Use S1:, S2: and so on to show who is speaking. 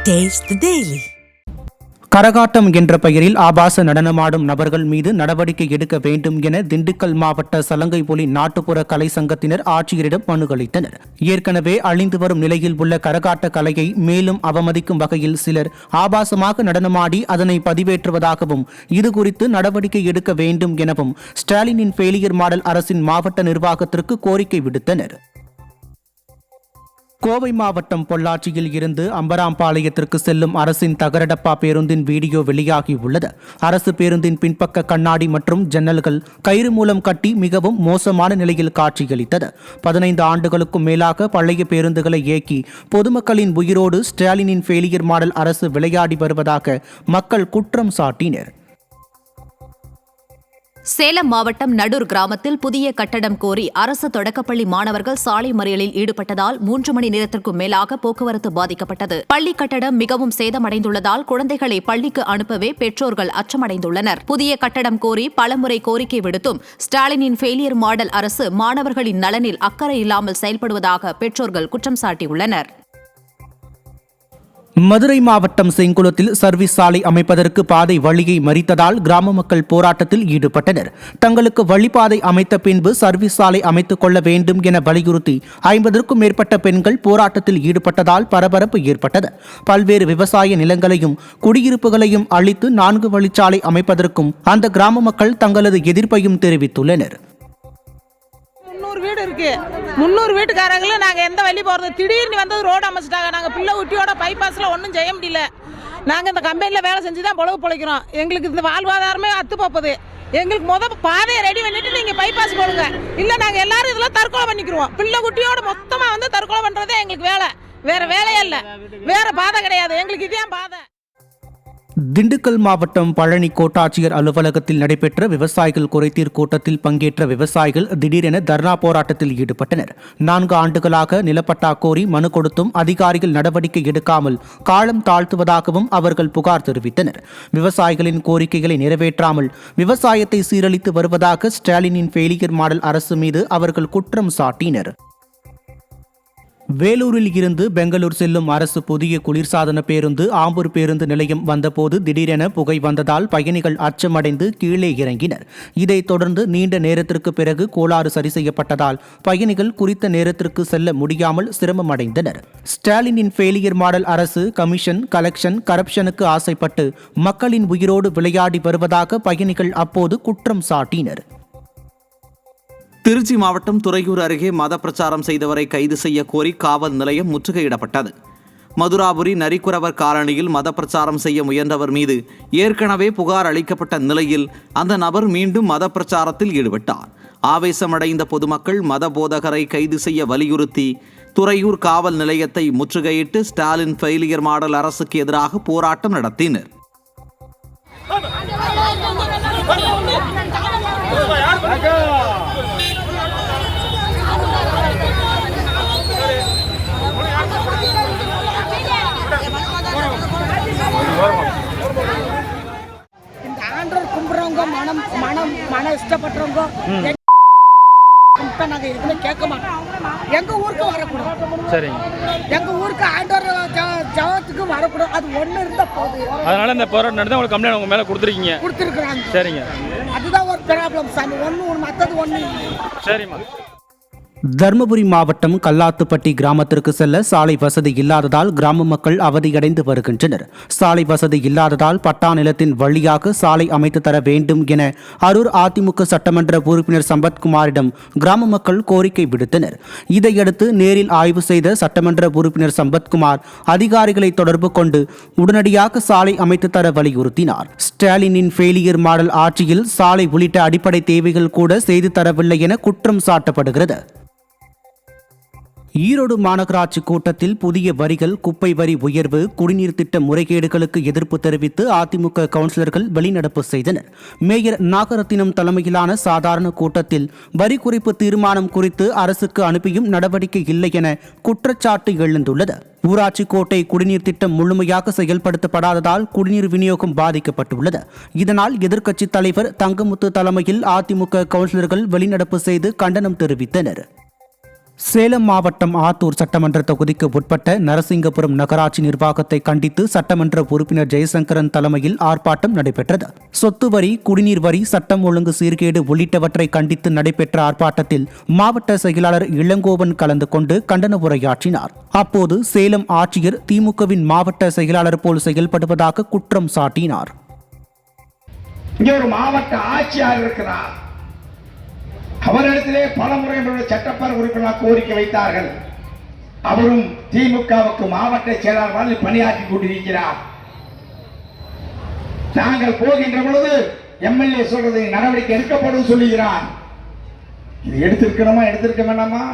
S1: Taste the Daily.
S2: கரகாட்டம் என்ற பெயரில் ஆபாச நடனமாடும் நபர்கள் மீது நடவடிக்கை எடுக்க வேண்டும் என திண்டுக்கல் மாவட்ட சலங்கைபொலி நாட்டுப்புற கலை சங்கத்தினர் ஆட்சியரிடம் மனு அளித்தனர். ஏற்கனவே அழிந்து வரும் நிலையில் உள்ள கரகாட்ட கலையை மேலும் அவமதிக்கும் வகையில் சிலர் ஆபாசமாக நடனமாடி அதனை பதிவேற்றுவதாகவும் இதுகுறித்து நடவடிக்கை எடுக்க வேண்டும் எனவும் ஸ்டாலினின் ஃபெயிலியர் மாடல் அரசின் மாவட்ட நிர்வாகத்திற்கு கோரிக்கை விடுத்தனர். கோவை மாவட்டம் பொள்ளாச்சியில் இருந்து அம்பராம்பாளையத்திற்கு செல்லும் அரசின் தகரடப்பா பேருந்தின் வீடியோ வெளியாகியுள்ளது. அரசு பேருந்தின் பின்பக்க கண்ணாடி மற்றும் ஜன்னல்கள் கயிறு மூலம் கட்டி மிகவும் மோசமான நிலையில் காட்சியளித்தது. 15 ஆண்டுகளுக்கும் மேலாக பழைய பேருந்துகளை இயக்கி பொதுமக்களின் உயிரோடு ஸ்டாலினின் ஃபெயிலியர் மாடல் அரசு விளையாடி வருவதாக மக்கள் குற்றம் சாட்டினர்.
S3: சேலம் மாவட்டம் நடூர் கிராமத்தில் புதிய கட்டடம் கோரி அரசு தொடக்கப்பள்ளி மாணவர்கள் சாலை மறியலில் ஈடுபட்டதால் 3 மணி நேரத்திற்கும் மேலாக போக்குவரத்து பாதிக்கப்பட்டது. பள்ளி கட்டடம் மிகவும் சேதமடைந்துள்ளதால் குழந்தைகளை பள்ளிக்கு அனுப்பவே பெற்றோர்கள் அச்சமடைந்துள்ளனர். புதிய கட்டடம் கோரி பலமுறை கோரிக்கை விடுத்தும் ஸ்டாலினின் ஃபெயிலியர் மாடல் அரசு மாணவர்களின் நலனில் அக்கறை இல்லாமல் செயல்படுவதாக பெற்றோர்கள் குற்றம் சாட்டியுள்ளனர்.
S2: மதுரை மாவட்டம் செங்குளத்தில் சர்வீஸ் சாலை அமைப்பதற்கு பாதை வழியை மறித்ததால் கிராம மக்கள் போராட்டத்தில் ஈடுபட்டனர். தங்களுக்கு வழிபாதை அமைத்த பின்பு சர்வீஸ் சாலை அமைத்துக் கொள்ள வேண்டும் என வலியுறுத்தி 50க்கும் மேற்பட்ட பெண்கள் போராட்டத்தில் ஈடுபட்டதால் பரபரப்பு ஏற்பட்டது. பல்வேறு விவசாய நிலங்களையும் குடியிருப்புகளையும் அழித்து 4 வழிச்சாலை அமைப்பதற்கும் அந்த கிராம மக்கள் தங்களது எதிர்ப்பையும் தெரிவித்துள்ளனர்.
S4: 300 வீட்டுக்காரங்களும் நாங்கள் எந்த வழி போகிறது, திடீர்னு வந்து ரோடு அமைச்சிட்டாங்க. நாங்கள் பிள்ளை குட்டியோட பைபாஸில் ஒன்றும் செய்ய முடியல. நாங்கள் இந்த கம்பெனியில் வேலை செஞ்சு தான் பொழைக்கிறோம். எங்களுக்கு இந்த வாழ்வாதாரமே அத்து போகுது. எங்களுக்கு பாதையை ரெடி பண்ணிட்டு நீங்கள் பைபாஸ் போடுங்க, இல்லை நாங்கள் எல்லாரும் இதில் தற்கொலை பண்ணிக்கிறோம். பிள்ளை குட்டியோட மொத்தமாக வந்து தற்கொலை பண்ணுறதே எங்களுக்கு வேலை, வேறு வேலையே இல்லை, வேறு பாதை கிடையாது. எங்களுக்கு இதுதான் பாதை.
S2: திண்டுக்கல் மாவட்டம் பழனி கோட்டாட்சியர் அலுவலகத்தில் நடைபெற்ற விவசாயிகள் குறைதீர் கூட்டத்தில் பங்கேற்ற விவசாயிகள் திடீரென தர்ணா போராட்டத்தில் ஈடுபட்டனர். 4 ஆண்டுகளாக நிலப்பட்டா கோரி மனு கொடுத்தும் அதிகாரிகள் நடவடிக்கை எடுக்காமல் காலம் தாழ்த்துவதாகவும் அவர்கள் புகார் தெரிவித்தனர். விவசாயிகளின் கோரிக்கைகளை நிறைவேற்றாமல் விவசாயத்தை சீரழித்து வருவதாக ஸ்டாலினின் ஃபெயிலியர் மாடல் அரசு மீது அவர்கள் குற்றம் சாட்டினர். வேலூரில் இருந்து பெங்களூர் செல்லும் அரசு புதிய குளிர்சாதன பேருந்து ஆம்பூர் பேருந்து நிலையம் வந்தபோது திடீரென புகை வந்ததால் பயணிகள் அச்சமடைந்து கீழே இறங்கினர். இதைத் தொடர்ந்து நீண்ட நேரத்திற்கு பிறகு கோளாறு சரி செய்யப்பட்டதால் பயணிகள் குறித்த நேரத்திற்கு செல்ல முடியாமல் சிரமமடைந்தனர். ஸ்டாலினின் ஃபெயிலியர் மாடல் அரசு கமிஷன், கலெக்ஷன், கரப்ஷனுக்கு ஆசைப்பட்டு மக்களின் உயிரோடு விளையாடி வருவதாக பயணிகள் அப்போது குற்றம் சாட்டினர்.
S5: திருச்சி மாவட்டம் துறையூர் அருகே மத பிரச்சாரம் செய்தவரை கைது செய்ய கோரி காவல் நிலையம் முற்றுகையிடப்பட்டது. மதுராபுரி நரிக்குறவர் காலனியில் மத பிரச்சாரம் செய்ய முயன்றவர் மீது ஏற்கனவே புகார் அளிக்கப்பட்ட நிலையில் அந்த நபர் மீண்டும் மத பிரச்சாரத்தில் ஈடுபட்டார். ஆவேசமடைந்த பொதுமக்கள் மத போதகரை கைது செய்ய வலியுறுத்தி துறையூர் காவல் நிலையத்தை முற்றுகையிட்டு ஸ்டாலின் ஃபெயிலியர் மாடல் அரசுக்கு எதிராக போராட்டம் நடத்தினர்.
S4: இந்த ஆண்டவர் கும்பிட்றவங்க மன இஷ்டப்படுறவங்க நாங்கள் எதுவுமே கேட்க மாட்டோம். எங்கள் ஊருக்கு வரக்கூடாது. சரிங்க, எங்கள் ஊருக்கு ஆண்டவர் ஜபத்துக்கு வரக்கூடாது. அது ஒன்று இருந்தால் போதும்.
S6: அதனால இந்த போராட்டம் நடந்து உங்களுக்கு கம்ப்ளைண்ட் உங்க மேலே கொடுத்துருக்காங்க. சரிங்க,
S4: அதுதான் ஒரு ப்ராப்ளம் சாமி. ஒன்று மற்றது ஒன்று.
S6: சரிம்மா.
S2: தர்மபுரி மாவட்டம் கல்லாத்துப்பட்டி கிராமத்திற்கு செல்ல சாலை வசதி இல்லாததால் கிராம மக்கள் அவதியடைந்து வருகின்றனர். சாலை வசதி இல்லாததால் பட்டா நிலத்தின் வழியாக சாலை அமைத்து தர வேண்டும் என அரூர் அதிமுக சட்டமன்ற உறுப்பினர் சம்பத்குமாரிடம் கிராம மக்கள் கோரிக்கை விடுத்தனர். இதையடுத்து நேரில் ஆய்வு செய்த சட்டமன்ற உறுப்பினர் சம்பத்குமார் அதிகாரிகளை தொடர்பு கொண்டு உடனடியாக சாலை அமைத்து தர வலியுறுத்தினார். ஸ்டாலினின் ஃபெயிலியர் மாடல் ஆட்சியில் சாலை உள்ளிட்ட அடிப்படை தேவைகள் கூட செய்து தரவில்லை என குற்றம் சாட்டப்படுகிறது. ஈரோடு மாநகராட்சி கூட்டத்தில் புதிய வரிகள், குப்பை வரி உயர்வு, குடிநீர் திட்ட முறைகேடுகளுக்கு எதிர்ப்பு தெரிவித்து அதிமுக கவுன்சிலர்கள் வெளிநடப்பு செய்தனர். மேயர் நாகரத்தினம் தலைமையிலான சாதாரண கூட்டத்தில் வரி குறைப்பு தீர்மானம் குறித்து அரசுக்கு அனுப்பியும் நடவடிக்கை இல்லை என குற்றச்சாட்டு எழுந்துள்ளது. ஊராட்சி கோட்டை குடிநீர் திட்டம் முழுமையாக செயல்படுத்தப்படாததால் குடிநீர் விநியோகம் பாதிக்கப்பட்டுள்ளது. இதனால் எதிர்க்கட்சித் தலைவர் தங்கமுத்து தலைமையில் அதிமுக கவுன்சிலர்கள் வெளிநடப்பு செய்து கண்டனம் தெரிவித்தனர். சேலம் மாவட்டம் ஆத்தூர் சட்டமன்ற தொகுதிக்கு உட்பட்ட நரசிங்கபுரம் நகராட்சி நிர்வாகத்தை கண்டித்து சட்டமன்ற உறுப்பினர் ஜெயசங்கரன் தலைமையில் ஆர்ப்பாட்டம் நடைபெற்றது. சொத்து வரி, குடிநீர் வரி, சட்டம் ஒழுங்கு சீர்கேடு உள்ளிட்டவற்றை கண்டித்து நடைபெற்ற ஆர்ப்பாட்டத்தில் மாவட்ட செயலாளர் இளங்கோவன் கலந்து கொண்டு கண்டன உரையாற்றினார். அப்போது சேலம் ஆட்சியர் திமுகவின் மாவட்ட செயலாளர் போல் செயல்படுவதாக குற்றம் சாட்டினார்.
S1: இங்கே ஒரு மாவட்ட ஆட்சியாளர் இருக்கிறார். அவரிடத்திலே பல முறை சட்டப்பேரவை உறுப்பினர் கோரிக்கை வைத்தார்கள். அவரும் திமுகவுக்கு மாவட்ட செயலாளர் பணியாற்றி கொண்டிருக்கிறார். நாங்கள் போகின்ற பொழுது எம்எல்ஏ சொல்றது நடவடிக்கை எடுக்கப்படும் சொல்லுகிறார். இது எடுத்திருக்கணுமா, எடுத்திருக்க வேண்டாமா?